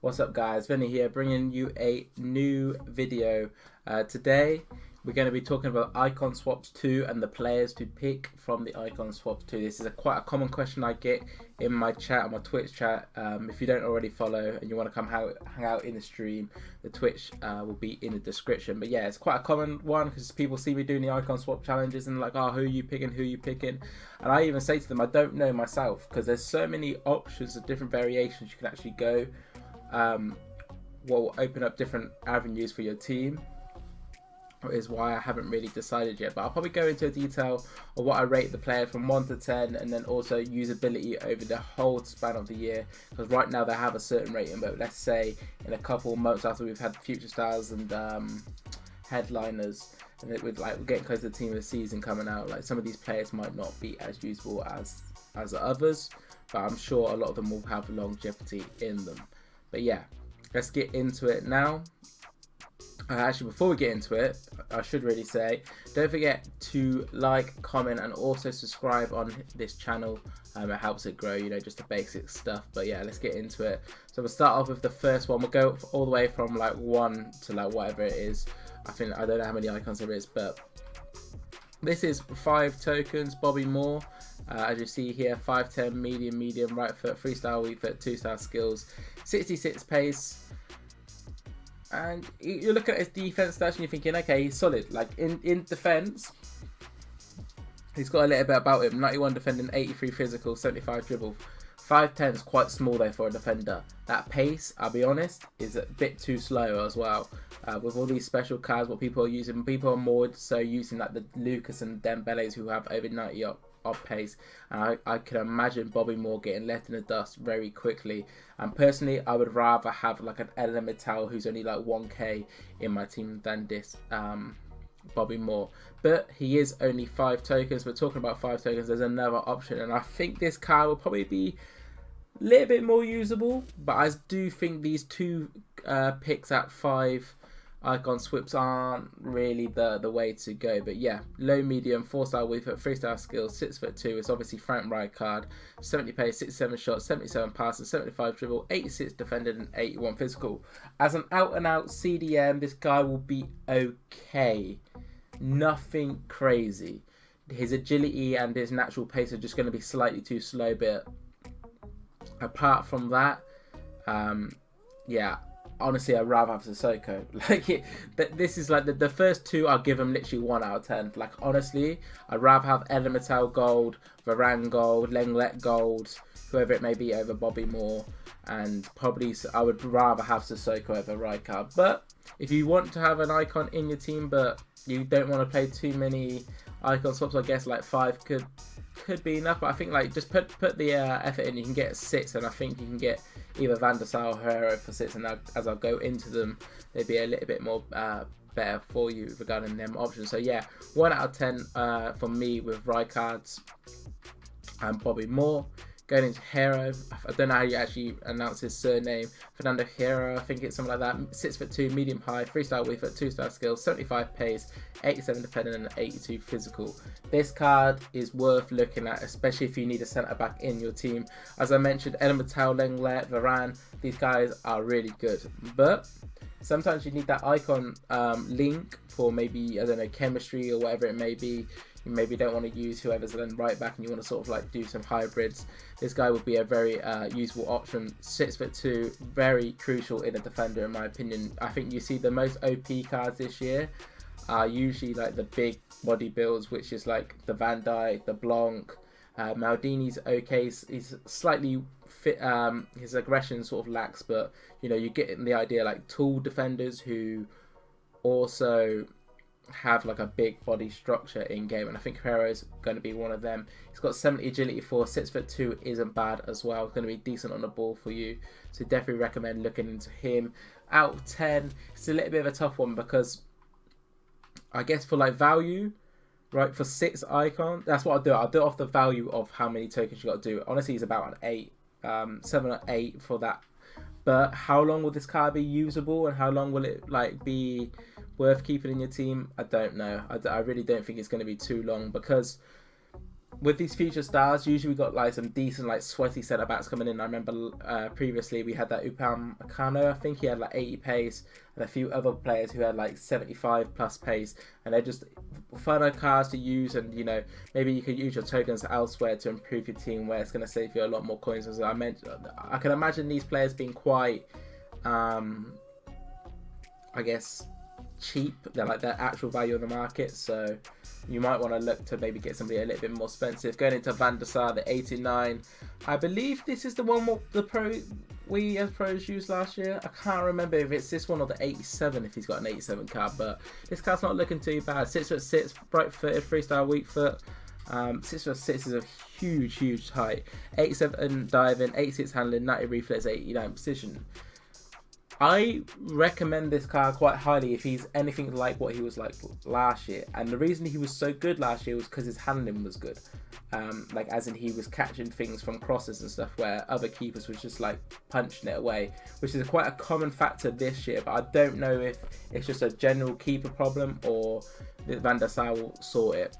What's up guys, Venny here bringing you a new video. Today we're going to be talking about icon swaps 2 and the players to pick from the icon swaps 2. This is quite a common question I get in my chat, on my Twitch chat. If you don't already follow and you want to come hang out in the stream, the Twitch will be in the description. But yeah, it's quite a common one because people see me doing the icon swap challenges and like, oh, who are you picking, and I even say to them I don't know myself because there's so many options of different variations you can actually go. Will open up different avenues for your team, is why I haven't really decided yet, but I'll probably go into detail of what I rate the player from 1 to 10 and then also usability over the whole span of the year, because right now they have a certain rating, but let's say in a couple of months after we've had future stars and headliners, and with like we're getting close to the team of the season coming out, like some of these players might not be as usable as the others, but I'm sure a lot of them will have longevity in them. But yeah, let's get into it now. Actually, before we get into it, I should really say, don't forget to like, comment, and also subscribe on this channel. It helps it grow, you know, just the basic stuff. But yeah, let's get into it. So we'll start off with the first one. We'll go all the way from like 1 to like whatever it is. I don't know how many icons there is, but this is 5 tokens, Bobby Moore. As you see here, 5'10", medium, right foot, 3-star weak foot, 2-star skills, 66 pace. And you look at his defense stats and you're thinking, okay, he's solid. Like in defense, he's got a little bit about him. 91 defending, 83 physical, 75 dribble. 5'10" is quite small there for a defender. That pace, I'll be honest, is a bit too slow as well. With all these special cards, what people are using, people are more so using like the Lucas and Dembele's who have over 90 up pace, and I can imagine Bobby Moore getting left in the dust very quickly. And personally, I would rather have like an Elemental who's only like 1k in my team than this Bobby Moore. But he is only 5 tokens. We're talking about 5 tokens. There's another option, and I think this card will probably be a little bit more usable, but I do think these two picks at 5 icon swaps aren't really the way to go. But yeah, low, medium, 4-star weak foot, 3-star skills, 6'2". It's obviously Frank Rijkaard, 70 pace, 67 shots, 77 passes, 75 dribble, 86 defended, and 81 physical. As an out-and-out CDM, this guy will be okay. Nothing crazy. His agility and his natural pace are just going to be slightly too slow, but apart from that, yeah, honestly, I'd rather have Sissoko. This is like the first two, I'll give them literally 1 out of 10. Like, honestly, I'd rather have Elemental gold, Varane gold, Lenglet gold, whoever it may be, over Bobby Moore. And probably I would rather have Sissoko over Rijkaard. But if you want to have an icon in your team, but you don't want to play too many icon swaps, I guess like 5 could be enough. But I think like just put the effort in. You can get 6, and I think you can get either Van der Sar or Herrera for 6. And as I'll go into them, they'd be a little bit more better for you regarding them options. So yeah, 1 out of 10 for me with Rijkaard and Bobby Moore. Going into Hero, I don't know how you actually announce his surname. Fernando Hero, I think it's something like that. 6'2", medium high, 3-star weak foot, 2-star skills, 75 pace, 87 defending, and 82 physical. This card is worth looking at, especially if you need a centre back in your team. As I mentioned, Elemental, Lenglet, Varane, these guys are really good. But sometimes you need that icon link for maybe, I don't know, chemistry or whatever it may be. You maybe don't want to use whoever's then right back and you want to sort of like do some hybrids. This guy would be a very useful option. 6'2", very crucial in a defender in my opinion. I think you see the most OP cards this year are usually like the big body builds, which is like the Van Dijk, the Blanc. Maldini's okay, he's slightly fit, his aggression sort of lacks, but you know, you get the idea, like tall defenders who also have like a big body structure in game, and I think Herrera's going to be one of them. He's got 70 agility for 6'2", isn't bad as well. It's going to be decent on the ball for you, so definitely recommend looking into him. Out of 10, it's a little bit of a tough one because I guess for like value, right, for 6 icons, that's what I'll do. I'll do it off the value of how many tokens you got to do. Honestly, it's about an 8, 7 or 8 for that. But how long will this card be usable, and how long will it like be worth keeping in your team? I don't know. I really don't think it's going to be too long, because with these future stars, usually we got like some decent like sweaty centre backs coming in. I remember previously we had that Upam Akano. I think he had like 80 pace, and a few other players who had like 75 plus pace, and they're just fun cards to use. And you know, maybe you could use your tokens elsewhere to improve your team, where it's going to save you a lot more coins. As I mentioned, I can imagine these players being quite, I guess, cheap. They're like their actual value on the market, so you might want to look to maybe get somebody a little bit more expensive. Going into Van der Sar, the 89. I believe this is the one we as pros used last year. I can't remember if it's this one or the 87, if he's got an 87 card, but this card's not looking too bad. 6'6", bright footed, 3-star weak foot. 6'6" is a huge height. 87 diving, 86 handling, 90 reflex, 89 precision. I recommend this card quite highly if he's anything like what he was like last year. And the reason he was so good last year was because his handling was good. Like as in he was catching things from crosses and stuff where other keepers was just like punching it away, which is quite a common factor this year. But I don't know if it's just a general keeper problem or Van der Sar will sort it.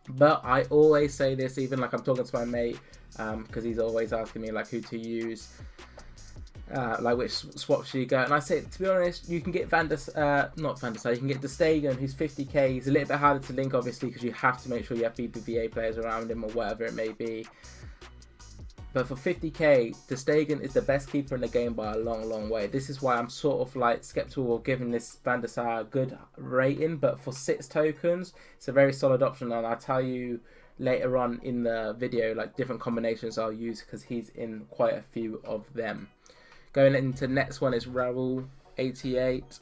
But I always say this, even like I'm talking to my mate, because he's always asking me like who to use. Like which swaps should you go, and I say, to be honest, you can get not Van der Sar, you can get De Stegen, who's 50k. He's a little bit harder to link, obviously, because you have to make sure you have BBVA players around him or whatever it may be. But for 50k, De Stegen is the best keeper in the game by a long way. This is why I'm sort of like skeptical of giving this Van der Sar a good rating. But for 6 tokens, it's a very solid option, and I'll tell you later on in the video like different combinations I'll use because he's in quite a few of them. Going into the next one is Raul, 88.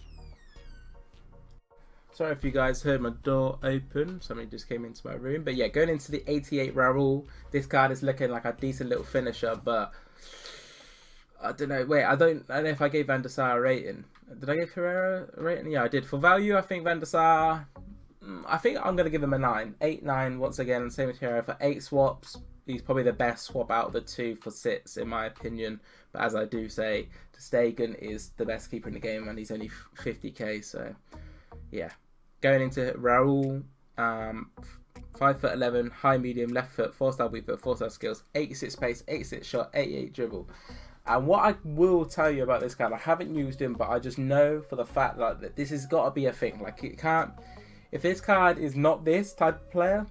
Sorry if you guys heard my door open. Somebody just came into my room. But yeah, going into the 88 Raul. This card is looking like a decent little finisher, but I don't know. Wait, I don't know if I gave Van der Sar a rating. Did I give Herrera a rating? Yeah, I did. For value, I think Van der Sar, I think I'm going to give him a 9. 8-9 once again. Same with Herrera. For 8 swaps, he's probably the best swap out of the 2 for 6 in my opinion. But as I do say, De Stegen is the best keeper in the game, and he's only 50k. So yeah, going into Raul, 5'11", high medium, left foot, 4-star weak foot, 4-star skills, 86 pace, 86 shot, 88 dribble. And what I will tell you about this card, I haven't used him, but I just know for the fact that this has got to be a thing. Like it can't. If this card is not this type of player,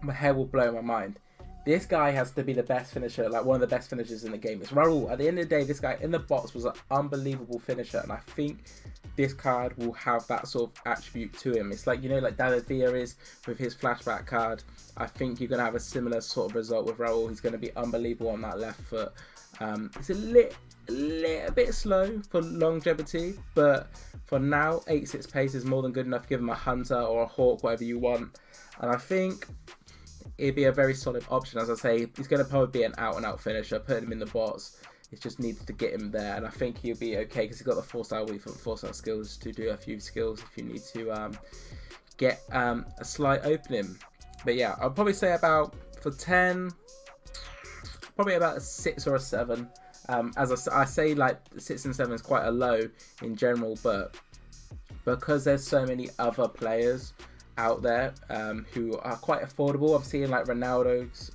my hair will blow my mind. This guy has to be the best finisher, like one of the best finishers in the game. It's Raul. At the end of the day, this guy in the box was an unbelievable finisher, and I think this card will have that sort of attribute to him. It's like, you know, like David Villa is with his flashback card. I think you're going to have a similar sort of result with Raul. He's going to be unbelievable on that left foot. It's a little bit slow for longevity, but for now, 86 pace is more than good enough to give him a Hunter or a Hawk, whatever you want. And I think it'd be a very solid option. As I say, he's going to probably be an out-and-out finisher. Putting him in the box, it just needs to get him there, and I think he'll be okay because he's got the 4-star weak foot, 4-star skills to do a few skills if you need to get a slight opening. But yeah, I'll probably say about for 10, probably about a 6 or a 7. As I say, like 6 and 7 is quite a low in general, but because there's so many other players out there who are quite affordable. I'm seeing like Ronaldo's,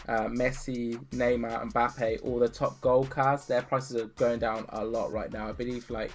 Messi, Neymar, and Mbappe, all the top gold cards. Their prices are going down a lot right now. I believe like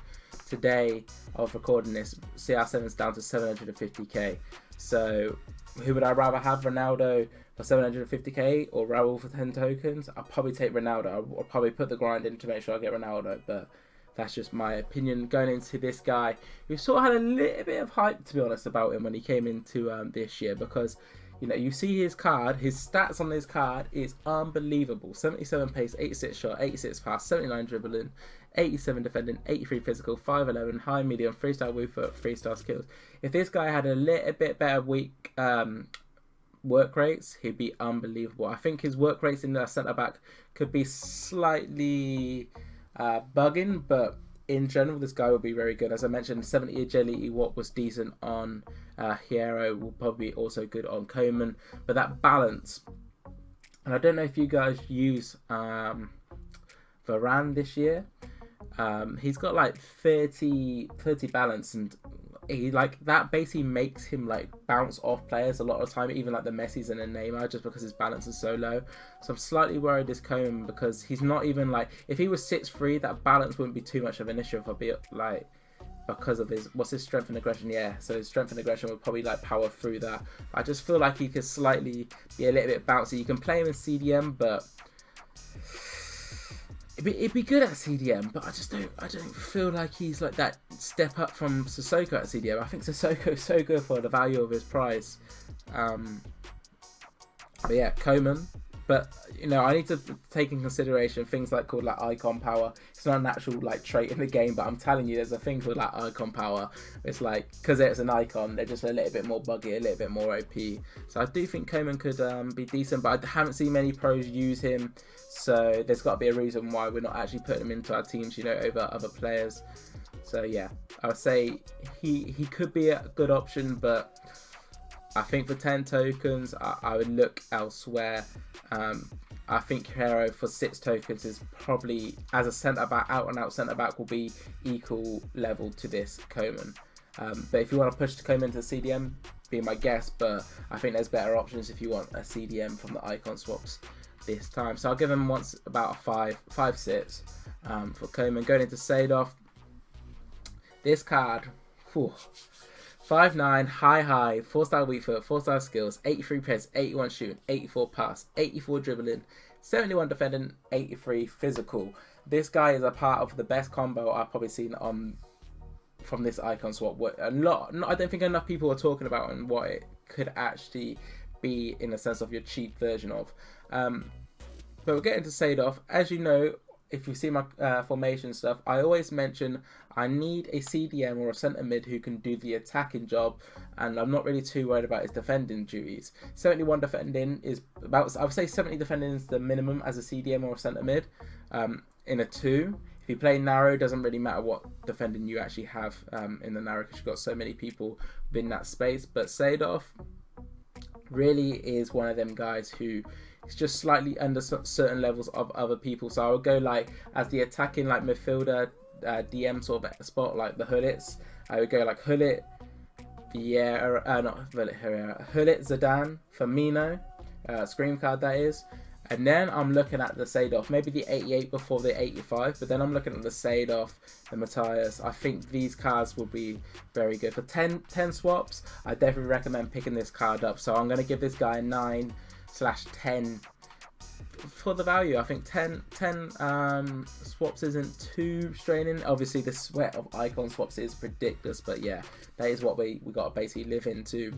today I was recording this, CR7's down to 750k. So who would I rather have, Ronaldo for 750k or Raul for 10 tokens? I'll probably take Ronaldo. I'll probably put the grind in to make sure I get Ronaldo, but that's just my opinion going into this guy who sort of had a little bit of hype, to be honest, about him when he came into this year, because you know, you see his card, his stats on this card is unbelievable. 77 pace, 86 shot, 86 pass, 79 dribbling, 87 defending, 83 physical, 5'11", high medium, 3-star weak foot, 3-star skills. If this guy had a little bit better weak work rates, he'd be unbelievable. I think his work rates in the centre back could be slightly bugging, but in general this guy will be very good. As I mentioned, 70 agility, what was decent on Hierro, will probably be also good on Coman. But that balance, and I don't know if you guys use Varane this year. He's got like 30 balance, and he like that basically makes him like bounce off players a lot of the time, even like the Messis and the Neymar, just because his balance is so low. So I'm slightly worried this Koeman, because he's not even like, if he was 6'3", that balance wouldn't be too much of an issue if I be like, because of what's his strength and aggression. Yeah, so his strength and aggression would probably like power through that. I just feel like he could slightly be a little bit bouncy. You can play him in CDM, but it'd be good at CDM, but I don't feel like he's like that step up from Sissoko at CDM. I think Sissoko's so good for the value of his price. But yeah, Koeman. But you know, I need to take in consideration things like called like icon power. It's not an actual like trait in the game, but I'm telling you, there's a thing called like icon power. It's like, because it's an icon, they're just a little bit more buggy, a little bit more OP. So I do think Koeman could be decent, but I haven't seen many pros use him. So there's got to be a reason why we're not actually putting him into our teams, you know, over other players. So yeah, I would say he could be a good option, but I think for 10 tokens, I would look elsewhere. I think Hero for 6 tokens is probably, as a centre back, out and out centre back, will be equal level to this Koeman. But if you want to push the Koeman to CDM, be my guess. But I think there's better options if you want a CDM from the icon swaps this time. So I'll give him once about a 5/6 for Koeman. Going into Sadov, this card, whew, 5'9", high, 4-star weak foot, 4-star skills, 83 pace, 81 shooting, 84 pass, 84 dribbling, 71 defending, 83 physical. This guy is a part of the best combo I've probably seen from this icon swap. I don't think enough people are talking about and what it could actually be in the sense of your cheap version of. But we'll get into Sadov. As you know, if you see my formation stuff, I always mention I need a CDM or a centre mid who can do the attacking job, and I'm not really too worried about his defending duties. 71 defending is about, I would say 70 defending is the minimum as a CDM or a centre mid. In a 2, if you play narrow, it doesn't really matter what defending you actually have in the narrow, because you've got so many people within that space. But Sadov really is one of them guys who is just slightly under certain levels of other people. So I would go like as the attacking like midfielder, DM sort of spot, like the Hullits. I would go like Hullit, Hullit, Zidane, Firmino, Scream card that is. And then I'm looking at the Sadov, maybe the 88 before the 85, but then I'm looking at the Sadov, the Matthias. I think these cards will be very good. For 10 swaps, I definitely recommend picking this card up. So I'm going to give this guy a 9/10 for the value. I think 10 swaps isn't too straining. Obviously, the sweat of icon swaps is ridiculous, but yeah, that is what we got to basically live into.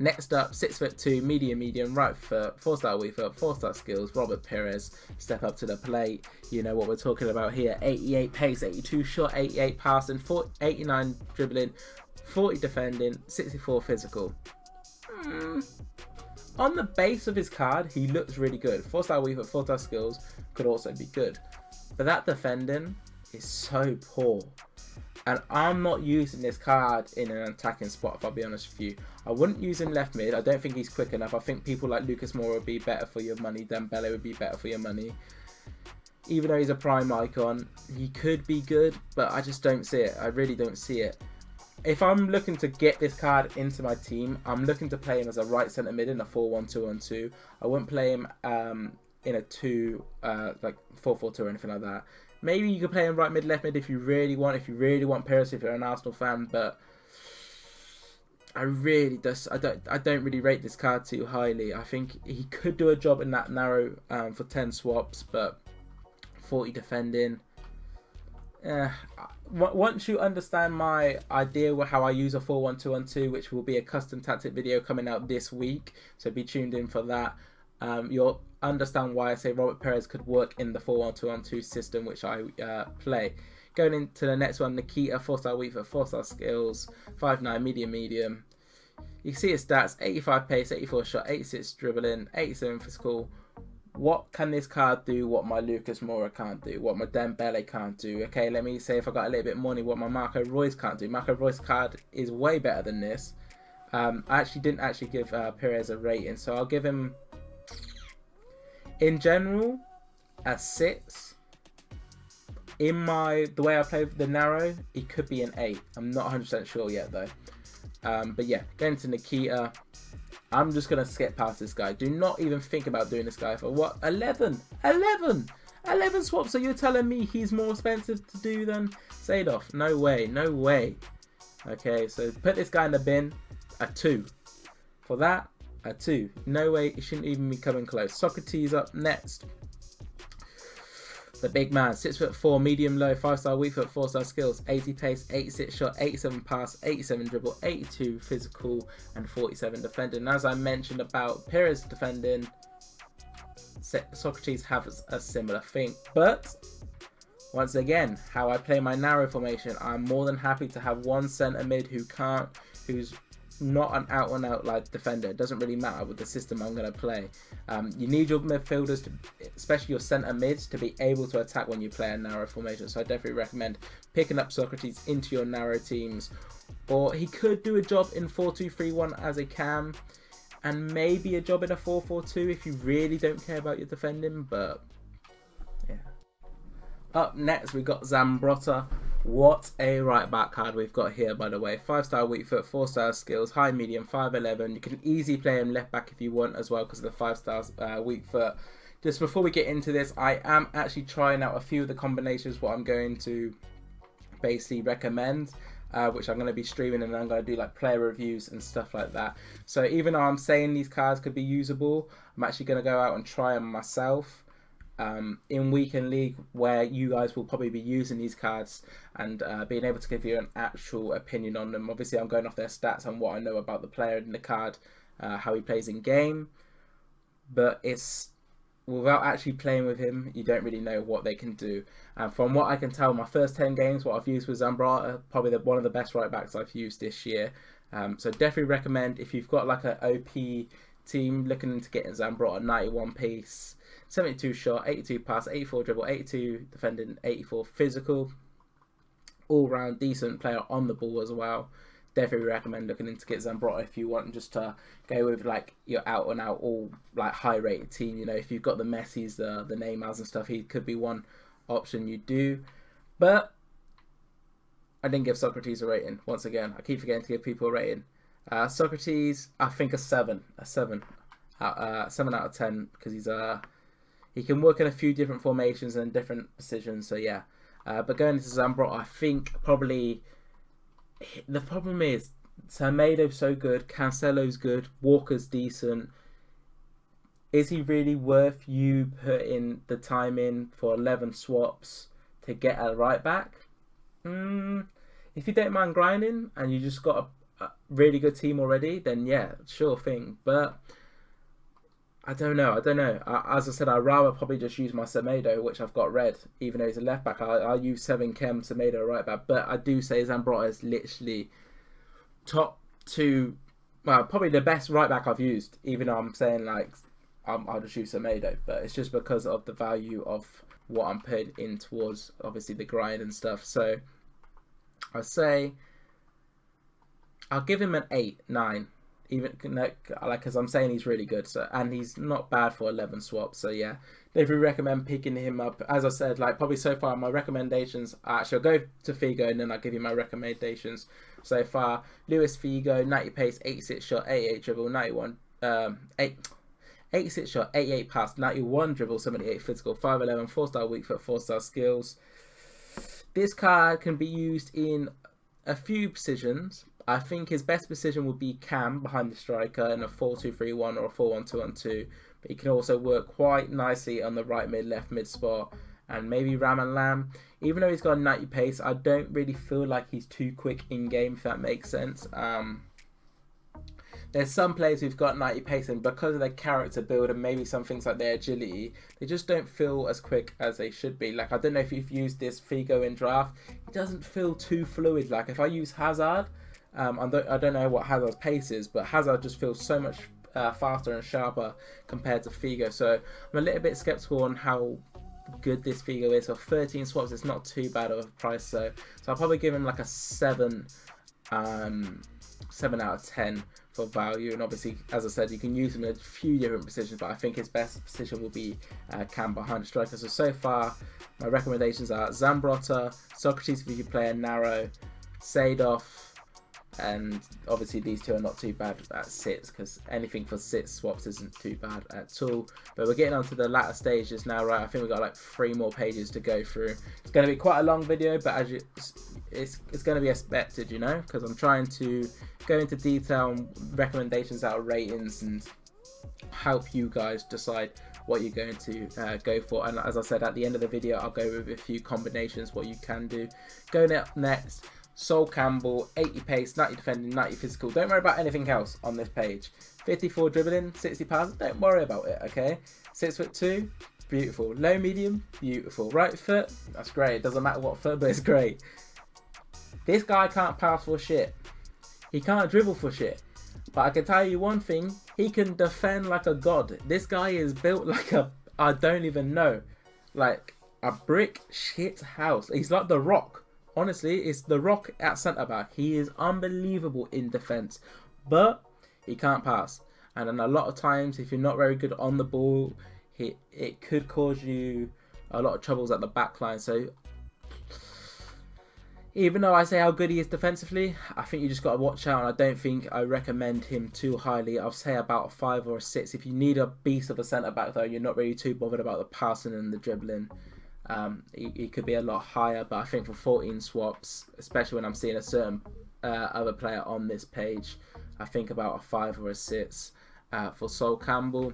Next up, 6'2", medium, right foot, 4-star weak foot, 4-star skills, Robert Pires. Step up to the plate. You know what we're talking about here. 88 pace, 82 shot, 88 passing, 89 dribbling, 40 defending, 64 physical. On the base of his card, he looks really good. 4-star weak foot, 4-star skills could also be good. But that defending is so poor. And I'm not using this card in an attacking spot, if I'll be honest with you. I wouldn't use him left mid. I don't think he's quick enough. I think people like Lucas Moura would be better for your money. Dembele would be better for your money. Even though he's a prime icon, he could be good, but I just don't see it. I really don't see it. If I'm looking to get this card into my team, I'm looking to play him as a right centre mid in a 4-1-2-1-2. I wouldn't play him in a 2, like 4-4-2 or anything like that. Maybe you could play him right mid, left mid if you really want. If you really want Pires, if you're an Arsenal fan, but I don't really rate this card too highly. I think he could do a job in that narrow for 10 swaps, but 40 defending. Once you understand my idea of how I use a 4-1-2-1-2, which will be a custom tactic video coming out this week, so be tuned in for that. You'll understand why I say Robert Pires could work in the 4-1-2-1-2 system which I play. Going into the next one, Nikita, 4-star weak foot, 4-star skills, 5'9", medium. You can see his stats: 85 pace, 84 shot, 86 dribbling, 87 physical. What can this card do what my Lucas Moura can't do, what my Dembele can't do? Okay, let me say if I got a little bit more money, what my Marco Reus can't do. Marco Reus card is way better than this. I didn't give Pires a rating, so I'll give him, in general, a 6. the way I play the narrow, he could be an 8. I'm not 100% sure yet though. But yeah, going to Nikita, I'm just going to skip past this guy. Do not even think about doing this guy for what? 11 swaps. So you're telling me he's more expensive to do than Sadov? No way, no way. Okay, so put this guy in the bin. A 2. For that, a 2. No way, it shouldn't even be coming close. Socrates up next. The big man, 6'4", medium low, 5-star, weak foot, 4-star skills, 80 pace, 86 shot, 87 pass, 87 dribble, 82 physical, and 47 defending. And as I mentioned about Perez defending, Socrates has a similar thing. But once again, how I play my narrow formation, I'm more than happy to have one centre mid who's not an out-and-out like defender. It doesn't really matter with the system I'm going to play. You need your midfielders, especially your centre mids, to be able to attack when you play a narrow formation. So I definitely recommend picking up Socrates into your narrow teams. Or he could do a job in 4-2-3-1 as a cam, and maybe a job in a 4-4-2 if you really don't care about your defending. But yeah. Up next, we got Zambrotta. What a right back card we've got here, by the way. 5-star weak foot, 4-star skills, high medium, 5'11". You can easily play him left back if you want as well because of the 5-star weak foot. Just before we get into this, I am actually trying out a few of the combinations what I'm going to basically recommend, which I'm going to be streaming, and I'm going to do like player reviews and stuff like that. So even though I'm saying these cards could be usable, I'm actually going to go out and try them myself. In weekend league, where you guys will probably be using these cards and being able to give you an actual opinion on them. Obviously, I'm going off their stats and what I know about the player in the card, how he plays in game. But it's without actually playing with him, you don't really know what they can do. And from what I can tell, my first 10 games, what I've used with Zambrotta, probably one of the best right backs I've used this year. So definitely recommend if you've got like an OP team looking into getting Zambrotta, 91 pace. 72 shot, 82 pass, 84 dribble, 82 defending, 84 physical. All round decent player on the ball as well. Definitely recommend looking into get Zambrotta if you want just to go with like your out and out all like high rated team. You know, if you've got the Messis, the Neymars and stuff, he could be one option you do. But I didn't give Socrates a rating. Once again, I keep forgetting to give people a rating. Socrates, I think a 7 out of 10 because he can work in a few different formations and different positions, so yeah. But going into Zambrotta, I think probably the problem is Semedo's so good, Cancelo's good, Walker's decent. Is he really worth you putting the time in for 11 swaps to get a right back? If you don't mind grinding and you just got a really good team already, then yeah, sure thing. But I don't know. As I said, I'd rather probably just use my Semedo, which I've got red, even though he's a left back. I'll use 7 Chem, Semedo right back. But I do say Zambrotta is literally top 2, well, probably the best right back I've used, even though I'm saying like I'll just use Semedo. But it's just because of the value of what I'm putting in towards obviously the grind and stuff. So I say I'll give him an 8, 9. Even like because I'm saying he's really good, so and he's not bad for 11 swaps. So yeah, definitely recommend picking him up. As I said, like probably so far my recommendations. Actually, I'll go to Figo and then I'll give you my recommendations so far. Luis Figo, 90 pace, 86 shot, 88 dribble, 91 86 shot, 88 pass, 91 dribble, 78 physical, 5'11", 4-star weak foot, 4-star skills. This card can be used in a few positions. I think his best position would be Cam behind the striker in a 4-2-3-1 or a 4-1-2-1-2. But he can also work quite nicely on the right mid, left mid spot, and maybe Ram and Lamb. Even though he's got a 90 pace, I don't really feel like he's too quick in game, if that makes sense. There's some players who've got 90 pace, and because of their character build and maybe some things like their agility, they just don't feel as quick as they should be. Like, I don't know if you've used this Figo in draft, it doesn't feel too fluid. Like, if I use Hazard, I don't know what Hazard's pace is, but Hazard just feels so much faster and sharper compared to Figo. So I'm a little bit skeptical on how good this Figo is. For 13 swaps, it's not too bad of a price. So I'll probably give him like a 7 7 out of 10 for value. And obviously, as I said, you can use him in a few different positions, but I think his best position will be cam behind the striker. So far, my recommendations are Zambrotta, Socrates if you play a narrow, Seedorf, and obviously these two are not too bad at sits, because anything for sit swaps isn't too bad at all. But we're getting on to the latter stages now, right? I think we've got like 3 more pages to go through. It's going to be quite a long video, but as you, it's going to be expected, you know, because I'm trying to go into detail on recommendations out of ratings and help you guys decide what you're going to go for. And as I said, at the end of the video, I'll go with a few combinations what you can do. Going up next, Sol Campbell, 80 pace, 90 defending, 90 physical. Don't worry about anything else on this page. 54 dribbling, 60 pounds. Don't worry about it, okay? 6'2", beautiful. Low medium, beautiful. Right foot, that's great. It doesn't matter what foot, but it's great. This guy can't pass for shit. He can't dribble for shit. But I can tell you one thing, he can defend like a god. This guy is built like a, I don't even know, like a brick shit house. He's like The Rock. Honestly, it's The Rock at centre-back. He is unbelievable in defence, but he can't pass. And then a lot of times, if you're not very good on the ball, it could cause you a lot of troubles at the back line. So even though I say how good he is defensively, I think you just got to watch out. And I don't think I recommend him too highly. I'll say about a 5 or a 6. If you need a beast of a centre-back, though, you're not really too bothered about the passing and the dribbling. He could be a lot higher, but I think for 14 swaps, especially when I'm seeing a certain other player on this page, I think about a 5 or a 6 for Sol Campbell.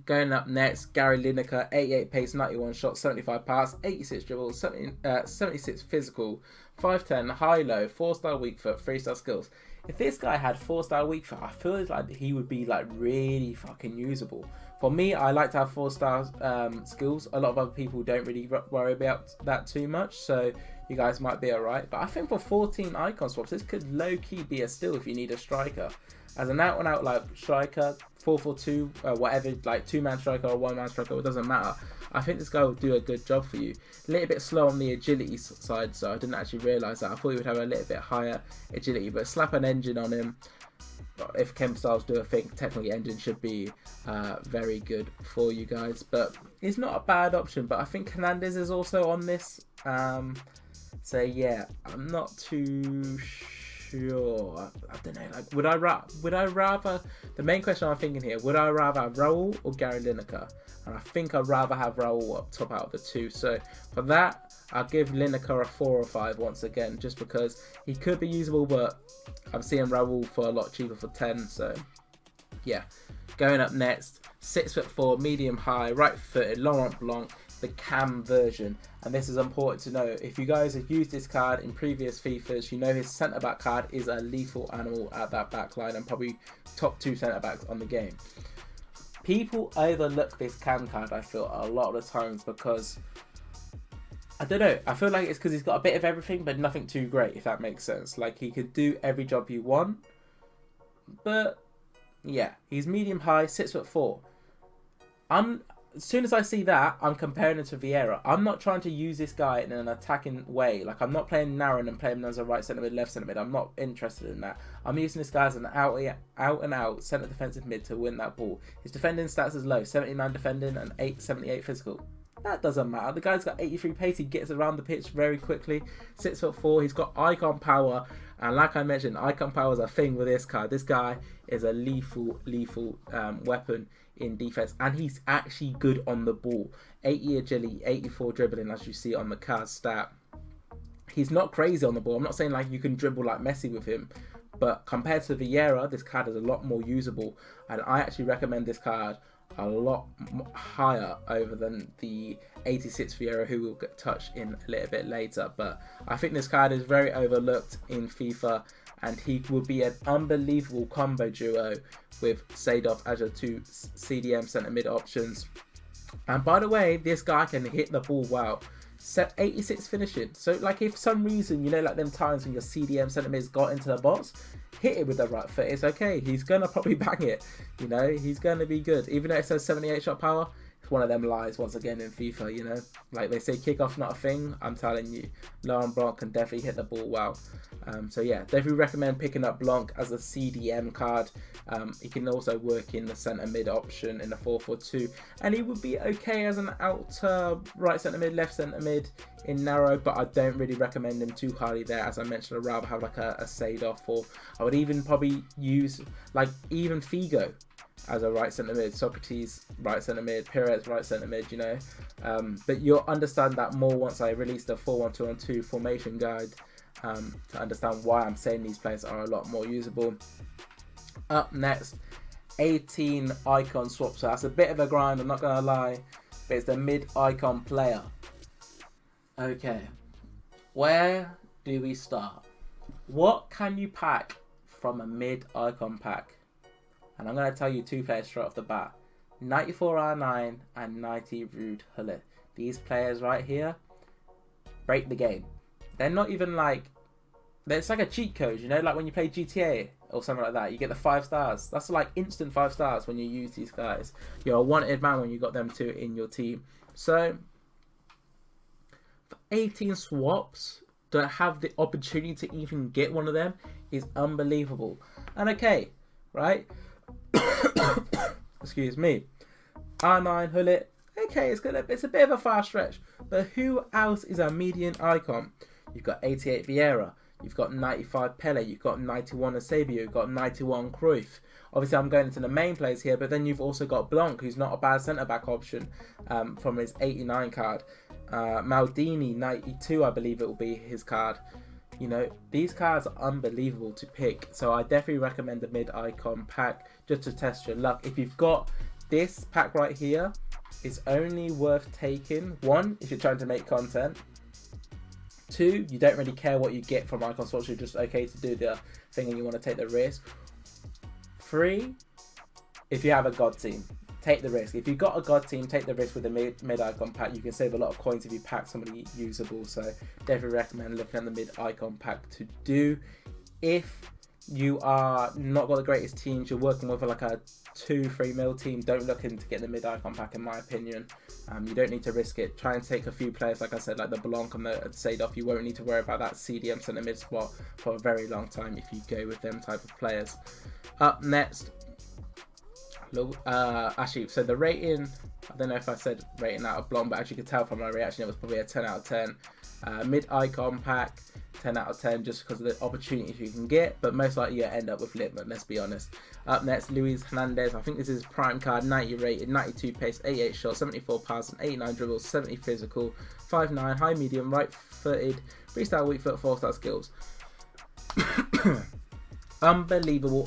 Going up next, Gary Lineker, 88 pace, 91 shots, 75 pass, 86 dribbles, 76 physical, 5'10", high-low, 4-star weak foot, 3-star skills. If this guy had 4-star weak foot, I feel like he would be like really fucking usable. For me, I like to have 4-star skills. A lot of other people don't really worry about that too much, so you guys might be alright. But I think for 14 icon swaps, this could low-key be a steal if you need a striker. As an out-and-out like striker, 4-4-2, whatever, like 2-man striker or 1-man striker, it doesn't matter. I think this guy will do a good job for you. A little bit slow on the agility side, so I didn't actually realise that. I thought he would have a little bit higher agility, but slap an engine on him. If chem styles do a thing, technically engine should be very good for you guys. But he's not a bad option, but I think Hernandez is also on this. So yeah, I'm not too sure. I don't know. Like, would I rather? The main question I'm thinking here: would I rather have Raul or Gary Lineker? And I think I'd rather have Raul up top out of the two. So for that, I'll give Lineker a 4 or 5 once again, just because he could be usable, but I'm seeing Raul for a lot cheaper for 10. So yeah, going up next, 6'4", medium high, right footed, Laurent Blanc, the cam version. And this is important to know. If you guys have used this card in previous FIFAs, you know his centre back card is a lethal animal at that back line and probably top 2 centre backs on the game. People overlook this cam card, I feel, a lot of the times because, I don't know, I feel like it's because he's got a bit of everything but nothing too great, if that makes sense. Like, he could do every job you want, but yeah, he's medium high, 6'4". As soon as I see that, I'm comparing him to Vieira. I'm not trying to use this guy in an attacking way. Like, I'm not playing Naran and playing him as a right centre mid, left centre mid. I'm not interested in that. I'm using this guy as an out and out centre defensive mid to win that ball. His defending stats is low, 79 defending and 78 physical. That doesn't matter. The guy's got 83 pace. He gets around the pitch very quickly. 6'4". He's got icon power. And like I mentioned, icon power is a thing with this card. This guy is a lethal weapon in defense, and he's actually good on the ball. 80 agility, 84 dribbling, as you see on the card stat. He's not crazy on the ball. I'm not saying like you can dribble like Messi with him, but compared to Vieira, this card is a lot more usable, and I actually recommend this card a lot higher over than the 86 Vieira, who we'll get touched in a little bit later. But I think this card is very overlooked in FIFA, and he will be an unbelievable combo duo with Seedorf as your 2 CDM centre mid options. And by the way, this guy can hit the ball well. 86 finishing. So like, if for some reason, you know, like them times when your CDM centre mids got into the box, hit it with the right foot, it's okay. He's gonna probably bang it. You know, he's gonna be good. Even though it says 78 shot power, It's one of them lies once again in FIFA, you know. Like they say kickoff's not a thing. I'm telling you, Laurent Blanc can definitely hit the ball well. So yeah, definitely recommend picking up Blanc as a CDM card. He can also work in the centre mid option in the 4-4-2, and he would be okay as an outer right centre mid, left centre mid in narrow, but I don't really recommend him too highly there. As I mentioned, I'd rather have like a Seedorf, or I would even probably use like even Figo as a right centre mid, Socrates right centre mid, Perez right centre mid, you know. But you'll understand that more once I release the 4-1-2-1-2 formation guide, to understand why I'm saying these players are a lot more usable. Up next, 18 icon swap. So that's a bit of a grind, I'm not gonna lie, but it's the mid icon player. Okay, where do we start? What can you pack from a mid icon pack? And I'm gonna tell you two players straight off the bat: 94 R9 and 90 Ruud Gullit. These players right here break the game. They're not even like, it's like a cheat code, you know, like when you play GTA or something like that, you get the 5 stars. That's like instant 5 stars when you use these guys. You're a wanted man when you got them two in your team. So for 18 swaps to have the opportunity to even get one of them is unbelievable. And okay, right? Excuse me. R9 Gullit. Okay, it's a bit of a far stretch, but who else is a median icon? You've got 88 Vieira, you've got 95 Pele, you've got 91 Eusebio, you've got 91 Cruyff. Obviously, I'm going into the main players here, but then you've also got Blanc, who's not a bad centre-back option from his 89 card. Maldini, 92, I believe it will be his card. You know, these cards are unbelievable to pick, so I definitely recommend the mid-icon pack just to test your luck. If you've got this pack right here, it's only worth taking. 1, if you're trying to make content. 2, you don't really care what you get from icon swaps, you're just okay to do the thing and you want to take the risk. 3, if you have a god team, take the risk. If you've got a god team, take the risk with the mid icon pack. You can save a lot of coins if you pack somebody usable, so definitely recommend looking at the mid icon pack to do. If you are not got the greatest teams, you're working with like a 2-3 mil team, don't look into get the mid icon pack in my opinion. You don't need to risk it. Try and take a few players, like I said, like the Blanc and the Seedorf. You won't need to worry about that CDM centre mid spot for a very long time if you go with them type of players. Up next, actually, so the rating, I don't know if I said rating out of Blanc, but as you can tell from my reaction, it was probably a 10 out of 10. Mid icon pack, 10 out of 10 just because of the opportunities you can get, but most likely you end up with Littman, let's be honest. Up next, Luis Hernandez. I think this is his prime card, 90 rated, 92 pace, 88 shot, 74 pass, and 89 dribbles, 70 physical, 5'9", high medium, right footed, freestyle weak foot, 4-star skills. Unbelievable,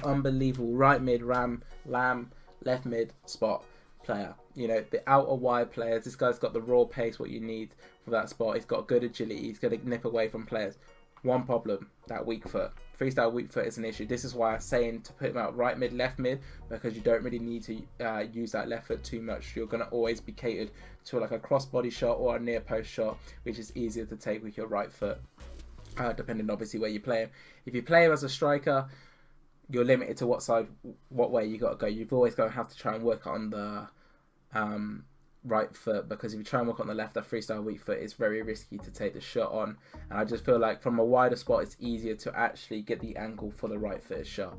right mid, lamb, left mid spot player. You know, the outer wide players, this guy's got the raw pace, what you need for that spot. He's got good agility, he's going to nip away from players. One problem, that weak foot. Freestyle weak foot is an issue. This is why I'm saying to put him out right mid, left mid, because you don't really need to use that left foot too much. You're going to always be catered to like a crossbody shot or a near post shot, which is easier to take with your right foot, depending obviously where you play him. If you play him as a striker, you're limited to what way you got to go. You've always got to have to try and work on the right foot, because if you try and work on the left, that freestyle weak foot is very risky to take the shot on. And I just feel like from a wider spot, it's easier to actually get the angle for the right footed shot.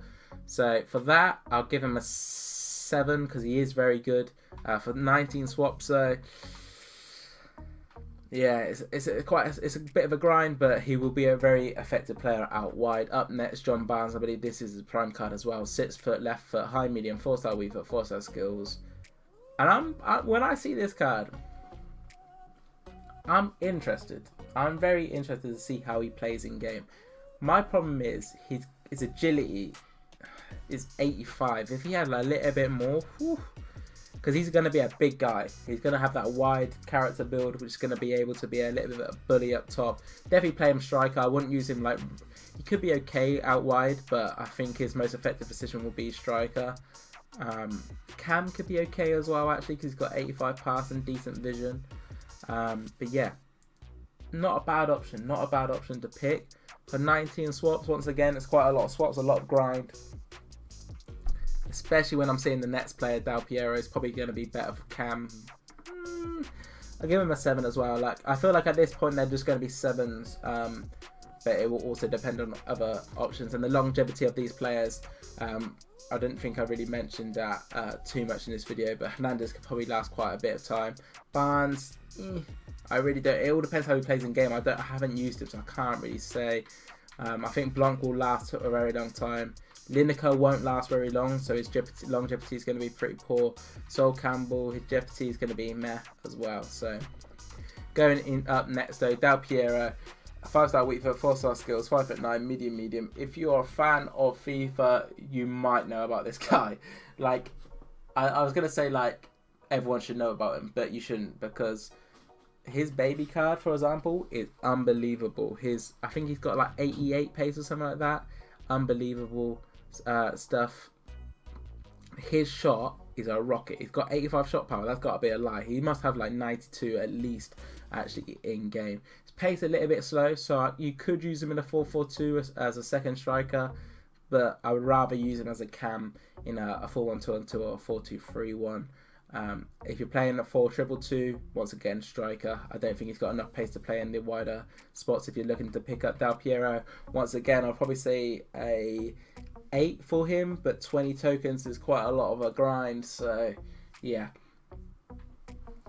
So for that, I'll give him a 7 because he is very good. For 19 swaps, so yeah, it's a bit of a grind, but he will be a very effective player out wide. Up next, John Barnes. I believe this is his prime card as well. 6 foot, left foot, high medium, 4-star weak foot, 4-star skills. And when I see this card, I'm interested. I'm very interested to see how he plays in game. My problem is his agility is 85. If he had a little bit more, because he's going to be a big guy. He's going to have that wide character build, which is going to be able to be a little bit of a bully up top. Definitely play him striker. I wouldn't use him like... He could be okay out wide, but I think his most effective position will be striker. Cam could be okay as well, actually, because he's got 85 pass and decent vision. But yeah, not a bad option. Not a bad option to pick. For 19 swaps, once again, it's quite a lot of swaps, a lot of grind. Especially when I'm seeing the next player, Del Piero, is probably going to be better for Cam. I'll give him a 7 as well. Like, I feel like at this point they're just going to be 7s, but it will also depend on other options and the longevity of these players. I don't think I really mentioned that too much in this video, but Hernandez could probably last quite a bit of time. Barnes, I really don't. It all depends how he plays in game. I haven't used him, so I can't really say. I think Blanc will last a very long time. Lineker won't last very long, so his longevity is going to be pretty poor. Sol Campbell, his longevity is going to be meh as well. So going in up next though, Del Piero, 5-star weak foot, 4-star skills, 5'9", medium. If you are a fan of FIFA, you might know about this guy. Like, I was going to say like everyone should know about him, but you shouldn't, because his baby card, for example, is unbelievable. I think he's got like 88 pace or something like that. Unbelievable stuff. His shot is a rocket. He's got 85 shot power. That's got to be a lie. He must have like 92 at least actually in game. His pace a little bit slow, so you could use him in a 4-4-2 as a second striker, but I would rather use him as a cam in a 4-1-2-2 or a 4-2-3-1. If you're playing a 4-2-2, once again striker. I don't think he's got enough pace to play in the wider spots if you're looking to pick up Del Piero. Once again, I'll probably say a 8 for him, but 20 tokens is quite a lot of a grind, so yeah,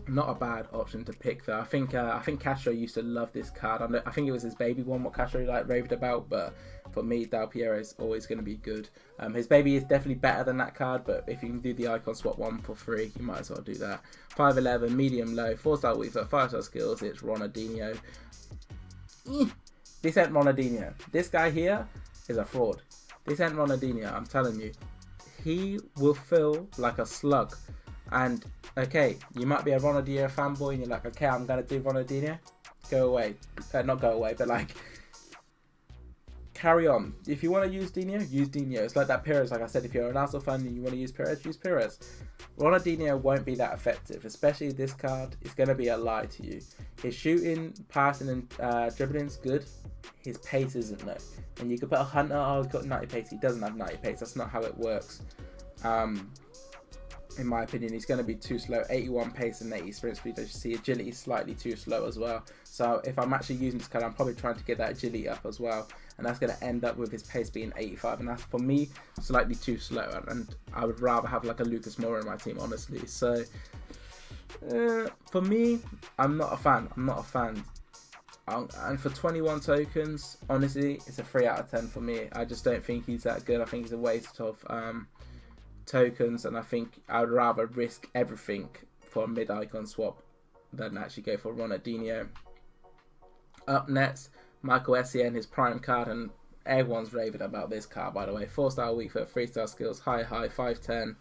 not a bad option to pick though. I think Castro used to love this card. I think it was his baby one what Castro like raved about, but for me, Del Piero is always going to be good. His baby is definitely better than that card, but if you can do the icon swap one for free, you might as well do that. 5'11", medium low, 4-star weak foot, 5-star skills. It's Ronaldinho. This ain't Ronaldinho. This guy here is a fraud. This ain't Ronaldinho, I'm telling you. He will feel like a slug. And, okay, you might be a Ronaldinho fanboy and you're like, okay, I'm going to do Ronaldinho. Go away. Not go away, but like, carry on. If you want to use Dino, use Dino. It's like that Perez, like I said, if you're an Arsenal fan and you want to use Perez. Ronaldinho won't be that effective, especially this card. It's going to be a lie to you. His shooting, passing and dribbling is good. His pace isn't though. And you could put a Hunter, oh, he's got 90 pace. He doesn't have 90 pace. That's not how it works. In my opinion, he's going to be too slow. 81 pace and 80 sprint speed. As you see, agility is slightly too slow as well. So if I'm actually using this card, I'm probably trying to get that agility up as well. And that's going to end up with his pace being 85. And that's, for me, slightly too slow. And I would rather have like a Lucas Moura in my team, honestly. So for me, I'm not a fan. And for 21 tokens, honestly, it's a 3 out of 10 for me. I just don't think he's that good. I think he's a waste of tokens, and I think I would rather risk everything for a mid-icon swap than actually go for Ronaldinho. Up next, Michael Essien, his prime card, and everyone's raving about this card, by the way. 4-star weak foot, 3-star skills, high, 5'10".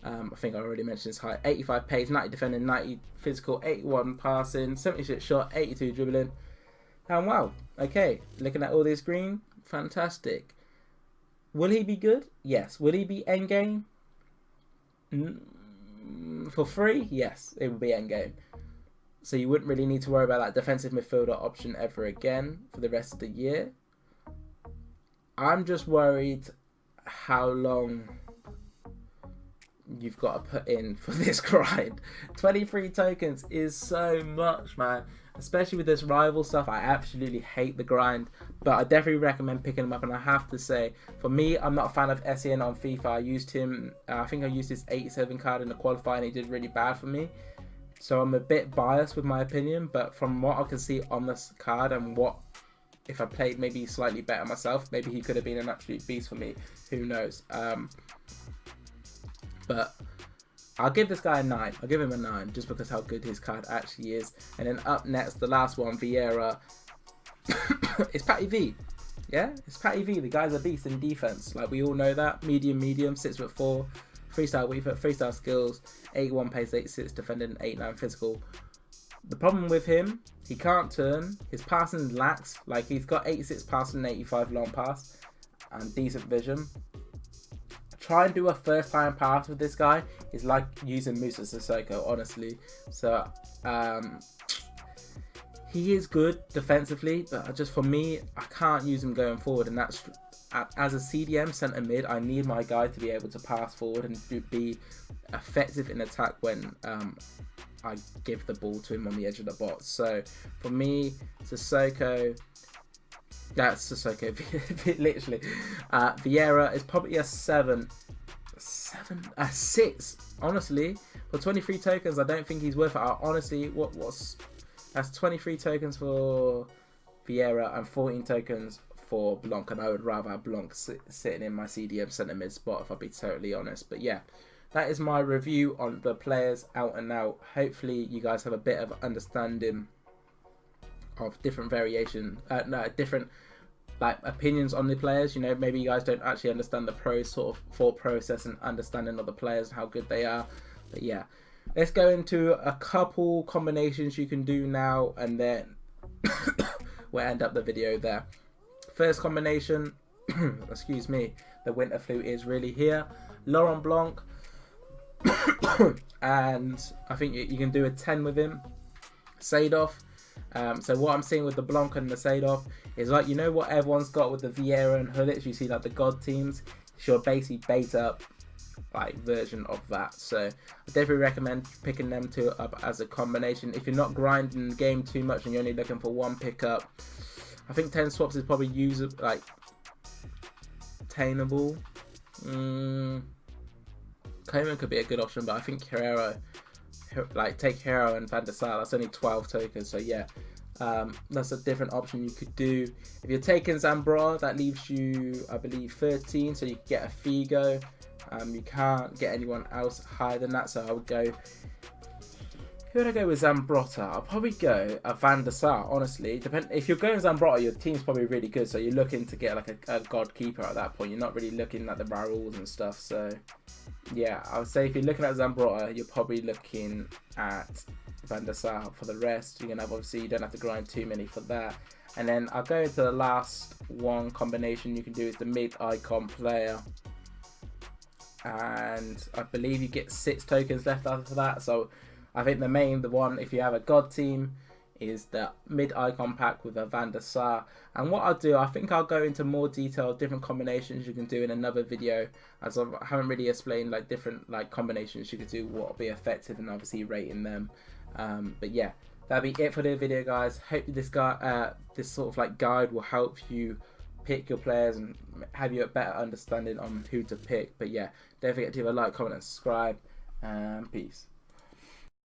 I think I already mentioned his height. 85 pace, 90 defending, 90 physical, 81 passing, 76 shot, 82 dribbling. And wow, okay, looking at all this green, fantastic. Will he be good? Yes. Will he be endgame? For free? Yes, it will be endgame. So you wouldn't really need to worry about that defensive midfielder option ever again for the rest of the year. I'm just worried how long you've got to put in for this grind. 23 tokens is so much, man. Especially with this rival stuff, I absolutely hate the grind, but I definitely recommend picking him up. And I have to say, for me, I'm not a fan of Essien on FIFA. I used him, I think I used his 87 card in the qualifier and he did really bad for me. So I'm a bit biased with my opinion, but from what I can see on this card and what, if I played maybe slightly better myself, maybe he could have been an absolute beast for me. Who knows? But I'll give this guy a 9. I'll give him a 9 just because how good his card actually is. And then up next, the last one, Vieira. It's Patty V. Yeah, it's Patty V. The guy's a beast in defense. Like, we all know that. Medium, 6'4", 3-star weak foot, 3-star skills, 81 pace, 86 defending, 89 physical. The problem with him, he can't turn. His passing lacks. Like, he's got 86 passing and 85 long pass and decent vision. Try and do a first time pass with this guy is like using Musa Sissoko, honestly. So he is good defensively, but just for me, I can't use him going forward. And that's, as a CDM centre mid, I need my guy to be able to pass forward and be effective in attack when I give the ball to him on the edge of the box. So for me, Sissoko, that's Sissoko, literally. Vieira is probably a 6. Honestly, for 23 tokens, I don't think he's worth it. Honestly, that's 23 tokens for Vieira and 14 tokens for Blanc, and I would rather have Blanc sitting in my CDM centre mid spot if I'll be totally honest. But yeah, that is my review on the players out and out. Hopefully you guys have a bit of understanding of different different like opinions on the players. You know, maybe you guys don't actually understand the sort of thought process and understanding of the players and how good they are. But yeah, let's go into a couple combinations you can do now, and then we'll end up the video there. First combination, excuse me, the winter flu is really here. Laurent Blanc, and I think you can do a 10 with him. Seedorf. So what I'm seeing with the Blanc and the Seedorf is, like, you know what everyone's got with the Vieira and Hulic, you see like the God teams, she'll basically beta up like version of that. So I definitely recommend picking them two up as a combination. If you're not grinding the game too much and you're only looking for one pickup, I think 10 swaps is probably attainable. Coleman could be a good option, but I think Herrera, take Herrera and Van der Sar, that's only 12 tokens. So yeah, that's a different option you could do. If you're taking Zambrotta, that leaves you, I believe, 13, so you can get a Figo. You can't get anyone else higher than that, so I would go. Who would I go with Zambrotta? I'll probably go a Van der Sar, honestly. If you're going Zambrotta, your team's probably really good, so you're looking to get like a god keeper at that point. You're not really looking at the Raúls and stuff, so yeah, I would say if you're looking at Zambrotta, you're probably looking at Van der Sar. For the rest, you're gonna have, obviously, you don't have to grind too many for that. And then I'll go into the last one combination you can do is the mid-icon player. And I believe you get 6 tokens left after that, so I think the one, if you have a god team, is the mid-icon pack with a Van der Sar. And what I'll do, I think I'll go into more detail, different combinations you can do in another video, as I haven't really explained like different combinations you could do, what will be effective, and obviously rating them. But yeah, that'll be it for the video, guys. Hope this sort of guide will help you pick your players and have you a better understanding on who to pick. But yeah, don't forget to leave a like, comment and subscribe, and peace.